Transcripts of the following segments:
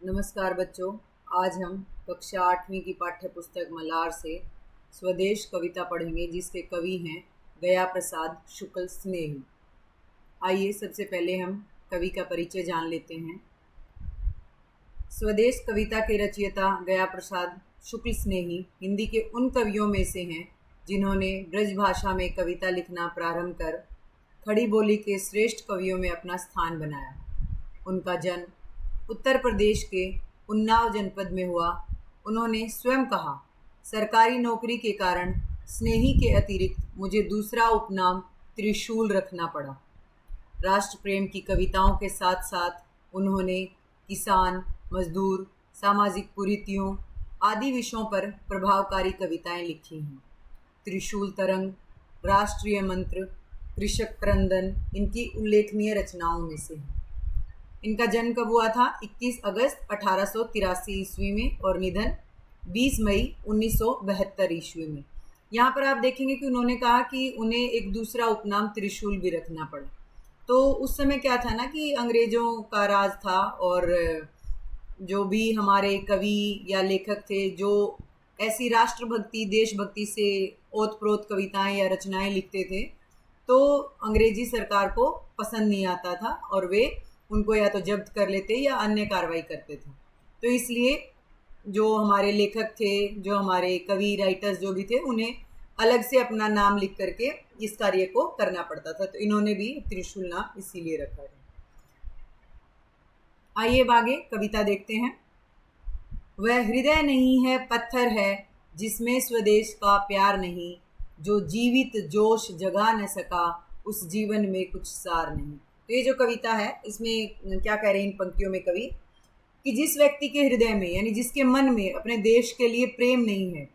नमस्कार बच्चों। आज हम कक्षा 8वीं की पाठ्य पुस्तक मल्हार से स्वदेश कविता पढ़ेंगे, जिसके कवि हैं गया प्रसाद शुक्ल स्नेही। आइए सबसे पहले हम कवि का परिचय जान लेते हैं। स्वदेश कविता के रचयिता गया प्रसाद शुक्ल स्नेही हिंदी के उन कवियों में से हैं जिन्होंने ब्रज भाषा में कविता लिखना प्रारंभ कर खड़ी बोली के श्रेष्ठ कवियों में अपना स्थान बनाया। उनका जन्म उत्तर प्रदेश के उन्नाव जनपद में हुआ। उन्होंने स्वयं कहा, सरकारी नौकरी के कारण स्नेही के अतिरिक्त मुझे दूसरा उपनाम त्रिशूल रखना पड़ा। राष्ट्र प्रेम की कविताओं के साथ साथ उन्होंने किसान, मजदूर, सामाजिक कुरीतियों आदि विषयों पर प्रभावकारी कविताएं लिखी हैं। त्रिशूल तरंग, राष्ट्रीय मंत्र, कृषक क्रंदन इनकी उल्लेखनीय रचनाओं में से हैं। इनका जन्म कब हुआ था? 21 अगस्त 1883 ईस्वी में और निधन 20 मई 1972 ईस्वी में। यहाँ पर आप देखेंगे कि उन्होंने कहा कि उन्हें एक दूसरा उपनाम त्रिशूल भी रखना पड़ा। तो उस समय क्या था ना कि अंग्रेजों का राज था और जो भी हमारे कवि या लेखक थे जो ऐसी राष्ट्रभक्ति, देशभक्ति से ओतप्रोत कविताएं या रचनाएं लिखते थे, तो अंग्रेजी सरकार को पसंद नहीं आता था और वे उनको या तो जब्त कर लेते या अन्य कार्रवाई करते थे। तो इसलिए जो हमारे लेखक थे, जो हमारे कवि राइटर्स जो भी थे, उन्हें अलग से अपना नाम लिख करके इस कार्य को करना पड़ता था। तो इन्होंने भी त्रिशूल नाम इसीलिए रखा है। आइए आगे कविता देखते हैं। वह हृदय नहीं है, पत्थर है, जिसमें स्वदेश का प्यार नहीं, जो जीवित जोश जगा न सका, उस जीवन में कुछ सार नहीं। तो ये जो कविता है, इसमें क्या कह रहे हैं इन पंक्तियों में कवि कि जिस व्यक्ति के हृदय में यानी जिसके मन में अपने देश के लिए प्रेम नहीं है,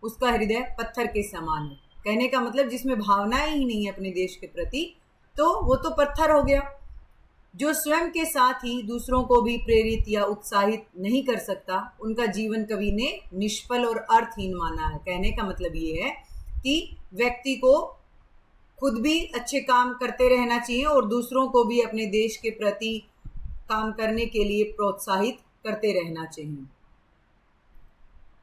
उसका हृदय पत्थर के समान है। कहने का मतलब जिसमें भावनाएं ही नहीं है अपने देश के प्रति, तो वो तो पत्थर हो गया। जो स्वयं के साथ ही दूसरों को भी प्रेरित या उत्साहित नहीं कर सकता, उनका जीवन कवि ने निष्फल और अर्थहीन माना है। कहने का मतलब ये है कि व्यक्ति को खुद भी अच्छे काम करते रहना चाहिए और दूसरों को भी अपने देश के प्रति काम करने के लिए प्रोत्साहित करते रहना चाहिए।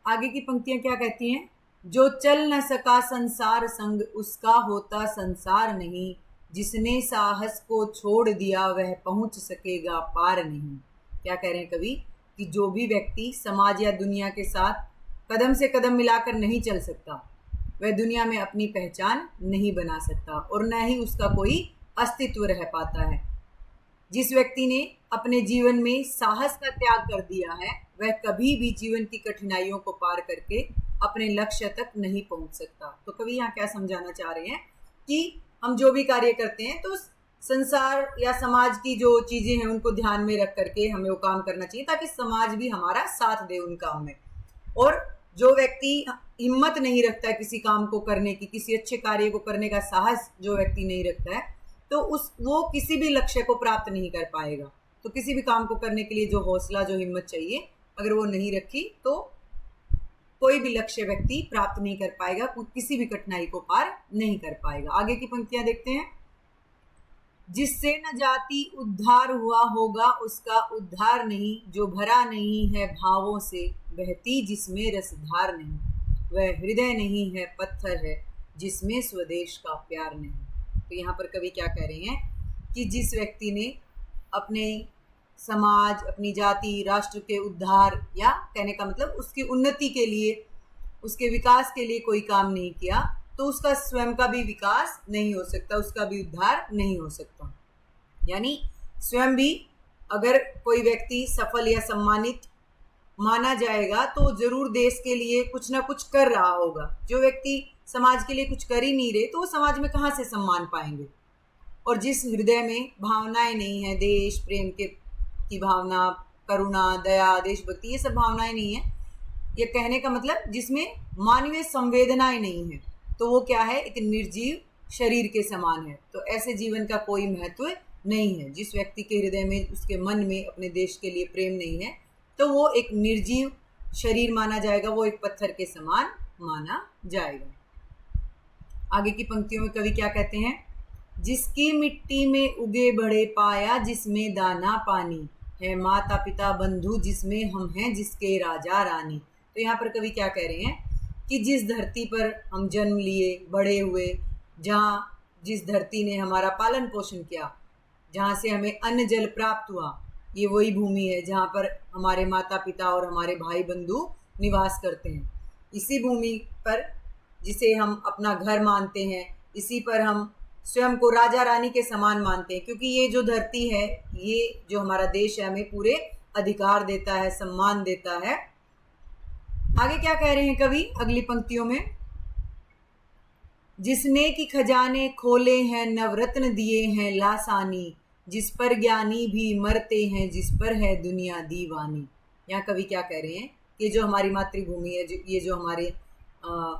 आगे की पंक्तियां क्या कहती हैं? जो चल न सका संसार संग, उसका होता संसार नहीं, जिसने साहस को छोड़ दिया वह पहुंच सकेगा पार नहीं। क्या कह रहे हैं कवि कि जो भी व्यक्ति समाज या दुनिया के साथ कदम से कदम मिलाकर नहीं चल सकता, वह दुनिया में अपनी पहचान नहीं बना सकता और न ही उसका कोई अस्तित्व रह पाता है। जिस व्यक्ति ने अपने जीवन में साहस का त्याग कर दिया है, वह कभी भी जीवन की कठिनाइयों को पार करके अपने लक्ष्य तक नहीं पहुंच सकता। तो कवि यहाँ क्या समझाना चाह रहे हैं कि हम जो भी कार्य करते हैं तो संसार या समाज की जो चीजें हैं उनको ध्यान में रख करके हमें वो काम करना चाहिए, ताकि समाज भी हमारा साथ दे उन काम में। और जो व्यक्ति हिम्मत नहीं रखता है किसी काम को करने की, किसी अच्छे कार्य को करने का साहस जो व्यक्ति नहीं रखता है, तो वो किसी भी लक्ष्य को प्राप्त नहीं कर पाएगा। तो किसी भी काम को करने के लिए जो हौसला, जो हिम्मत चाहिए, अगर वो नहीं रखी तो कोई भी लक्ष्य व्यक्ति प्राप्त नहीं कर पाएगा, किसी भी कठिनाई को पार नहीं कर पाएगा। आगे की पंक्तियां देखते हैं। जिससे न जाति उद्धार हुआ होगा, उसका उद्धार नहीं, जो भरा नहीं है भावों से, बहती जिसमें रसधार नहीं, वह हृदय नहीं है, पत्थर है, जिसमें स्वदेश का प्यार नहीं। तो यहाँ पर कवि क्या कह रहे हैं कि जिस व्यक्ति ने अपने समाज, अपनी जाति, राष्ट्र के उद्धार या कहने का मतलब उसकी उन्नति के लिए, उसके विकास के लिए कोई काम नहीं किया, तो उसका स्वयं का भी विकास नहीं हो सकता, उसका भी उद्धार नहीं हो सकता। यानी स्वयं भी अगर कोई व्यक्ति सफल या सम्मानित माना जाएगा तो जरूर देश के लिए कुछ ना कुछ कर रहा होगा। जो व्यक्ति समाज के लिए कुछ कर ही नहीं रहे, तो वो समाज में कहाँ से सम्मान पाएंगे। और जिस हृदय में भावनाएं नहीं है, देश प्रेम की भावना, करुणा, दया, देशभक्ति, ये सब भावनाएं नहीं है, ये कहने का मतलब जिसमें मानवीय संवेदनाएं नहीं है, तो वो क्या है? एक निर्जीव शरीर के समान है। तो ऐसे जीवन का कोई महत्व नहीं है। जिस व्यक्ति के हृदय में, उसके मन में अपने देश के लिए प्रेम नहीं है, तो वो एक निर्जीव शरीर माना जाएगा, वो एक पत्थर के समान माना जाएगा। आगे की पंक्तियों में कवि क्या कहते हैं? जिसकी मिट्टी में उगे बड़े पाया, जिसमें दाना पानी, है माता पिता बंधु जिसमें हम हैं जिसके राजा रानी। तो यहाँ पर कवि क्या कह रहे हैं कि जिस धरती पर हम जन्म लिए बड़े हुए, जहाँ जिस धरती ने हमारा पालन पोषण किया, जहाँ से हमें अन्न जल प्राप्त हुआ, ये वही भूमि है जहाँ पर हमारे माता पिता और हमारे भाई बंधु निवास करते हैं। इसी भूमि पर, जिसे हम अपना घर मानते हैं, इसी पर हम स्वयं को राजा रानी के समान मानते हैं, क्योंकि ये जो धरती है, ये जो हमारा देश है, हमें पूरे अधिकार देता है, सम्मान देता है। आगे क्या कह रहे हैं कवि अगली पंक्तियों में, जिसने की खजाने खोले हैं नवरत्न दिए हैं लासानी, जिस पर ज्ञानी भी मरते हैं जिस पर है दुनिया दीवानी। यहाँ कवि क्या कह रहे हैं कि जो हमारी मातृभूमि है, ये जो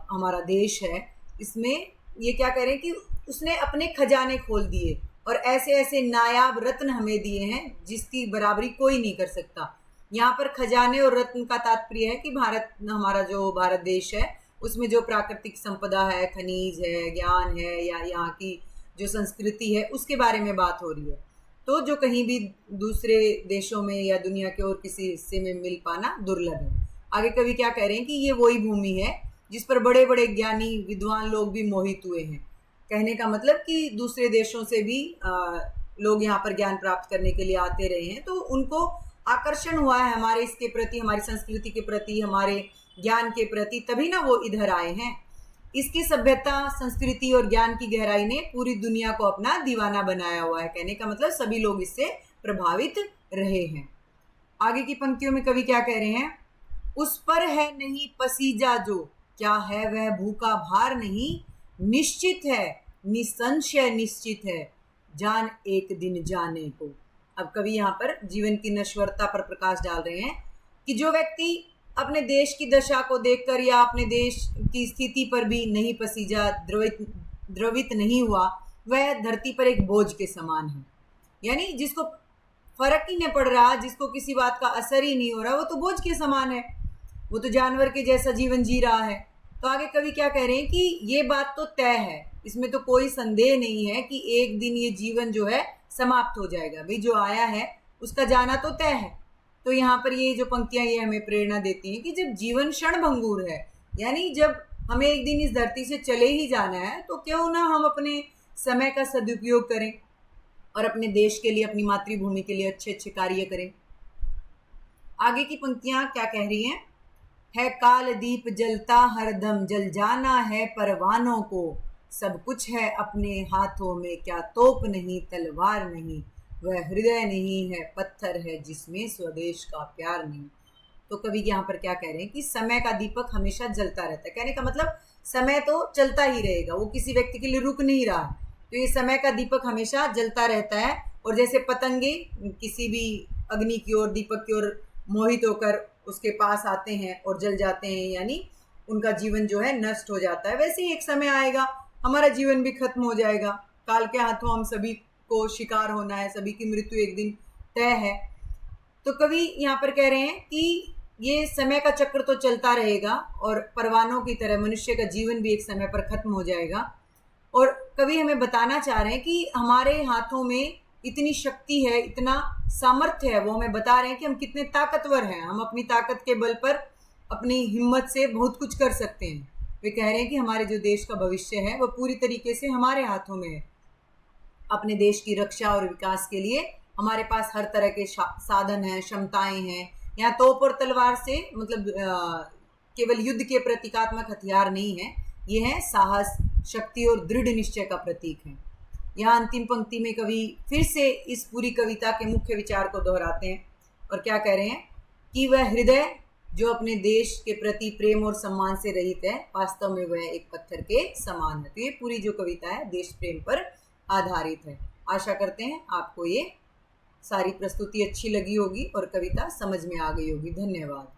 हमारा देश है, इसमें ये क्या कह रहे हैं कि उसने अपने खजाने खोल दिए और ऐसे ऐसे नायाब रत्न हमें दिए हैं जिसकी बराबरी कोई नहीं कर सकता। यहाँ पर खजाने और रत्न का तात्पर्य है कि हमारा जो भारत देश है, उसमें जो प्राकृतिक संपदा है, खनिज है, ज्ञान है, या यहाँ की जो संस्कृति है, उसके बारे में बात हो रही है। तो जो कहीं भी दूसरे देशों में या दुनिया के और किसी हिस्से में मिल पाना दुर्लभ है। आगे कवि क्या कह रहे हैं कि ये वही भूमि है जिस पर बड़े बड़े ज्ञानी विद्वान लोग भी मोहित हुए हैं। कहने का मतलब कि दूसरे देशों से भी लोग यहाँ पर ज्ञान प्राप्त करने के लिए आते रहे हैं, तो उनको आकर्षण हुआ है हमारे इसके प्रति, हमारी संस्कृति के प्रति, हमारे ज्ञान के प्रति, तभी ना वो इधर आए हैं। इसकी सभ्यता, संस्कृति और ज्ञान की गहराई ने पूरी दुनिया को अपना दीवाना बनाया हुआ है। कहने का मतलब सभी लोग इससे प्रभावित रहे हैं। आगे की पंक्तियों में कवि क्या कह रहे हैं, उस पर है नहीं पसीजा जो, क्या है वह भूखा भार नहीं, निश्चित है निसंशय निश्चित है, जान एक दिन जाने को। अब कवि यहाँ पर जीवन की नश्वरता पर प्रकाश डाल रहे हैं कि जो व्यक्ति अपने देश की दशा को देखकर या अपने देश की स्थिति पर भी नहीं पसीजा, द्रवित नहीं हुआ, वह धरती पर एक बोझ के समान है। यानी जिसको फर्क ही नहीं पड़ रहा, जिसको किसी बात का असर ही नहीं हो रहा, वो तो बोझ के समान है, वो तो जानवर के जैसा जीवन जी रहा है। तो आगे कवि क्या कह रहे हैं कि ये बात तो तय है, इसमें तो कोई संदेह नहीं है कि एक दिन ये जीवन जो है समाप्त हो जाएगा। भाई जो आया है उसका जाना तो तय है। तो यहाँ पर ये जो पंक्तियां ये हमें प्रेरणा देती हैं कि जब जीवन क्षणभंगुर है, यानी जब हमें एक दिन इस धरती से चले ही जाना है, तो क्यों ना हम अपने समय का सदुपयोग करें और अपने देश के लिए, अपनी मातृभूमि के लिए अच्छे अच्छे कार्य करें। आगे की पंक्तियां क्या कह रही हैं, है काल दीप जलता हरदम, जल जाना है परवानों को, सब कुछ है अपने हाथों में, क्या तोप नहीं तलवार नहीं, वह हृदय नहीं है पत्थर है जिसमें स्वदेश का प्यार नहीं। तो कवि यहाँ पर क्या कह रहे हैं कि समय का दीपक हमेशा जलता रहता है। कहने का मतलब समय तो चलता ही रहेगा, वो किसी व्यक्ति के लिए रुक नहीं रहा। तो ये समय का दीपक हमेशा जलता रहता है, और जैसे पतंगे किसी भी अग्नि की ओर, दीपक की ओर मोहित होकर उसके पास आते हैं और जल जाते हैं, यानी उनका जीवन जो है नष्ट हो जाता है, वैसे ही एक समय आएगा हमारा जीवन भी खत्म हो जाएगा। काल के हाथों हम सभी को शिकार होना है, सभी की मृत्यु एक दिन तय है। तो कवि यहाँ पर कह रहे हैं कि ये समय का चक्र तो चलता रहेगा और परवानों की तरह मनुष्य का जीवन भी एक समय पर खत्म हो जाएगा। और कवि हमें बताना चाह रहे हैं कि हमारे हाथों में इतनी शक्ति है, इतना सामर्थ्य है, वो हमें बता रहे हैं कि हम कितने ताकतवर हैं। हम अपनी ताकत के बल पर, अपनी हिम्मत से बहुत कुछ कर सकते हैं। वे कह रहे हैं कि हमारे जो देश का भविष्य है वो पूरी तरीके से हमारे हाथों में है। अपने देश की रक्षा और विकास के लिए हमारे पास हर तरह के साधन हैं, क्षमताएं हैं। यहाँ तोप और तलवार से मतलब केवल युद्ध के प्रतीकात्मक हथियार नहीं है, ये है साहस, शक्ति और दृढ़ निश्चय का प्रतीक है। यहाँ अंतिम पंक्ति में कवि फिर से इस पूरी कविता के मुख्य विचार को दोहराते हैं और क्या कह रहे हैं कि वह हृदय जो अपने देश के प्रति प्रेम और सम्मान से रहित है, वास्तव में वह एक पत्थर के समान है। तो ये पूरी जो कविता है देश प्रेम पर आधारित है। आशा करते हैं आपको ये सारी प्रस्तुति अच्छी लगी होगी और कविता समझ में आ गई होगी। धन्यवाद।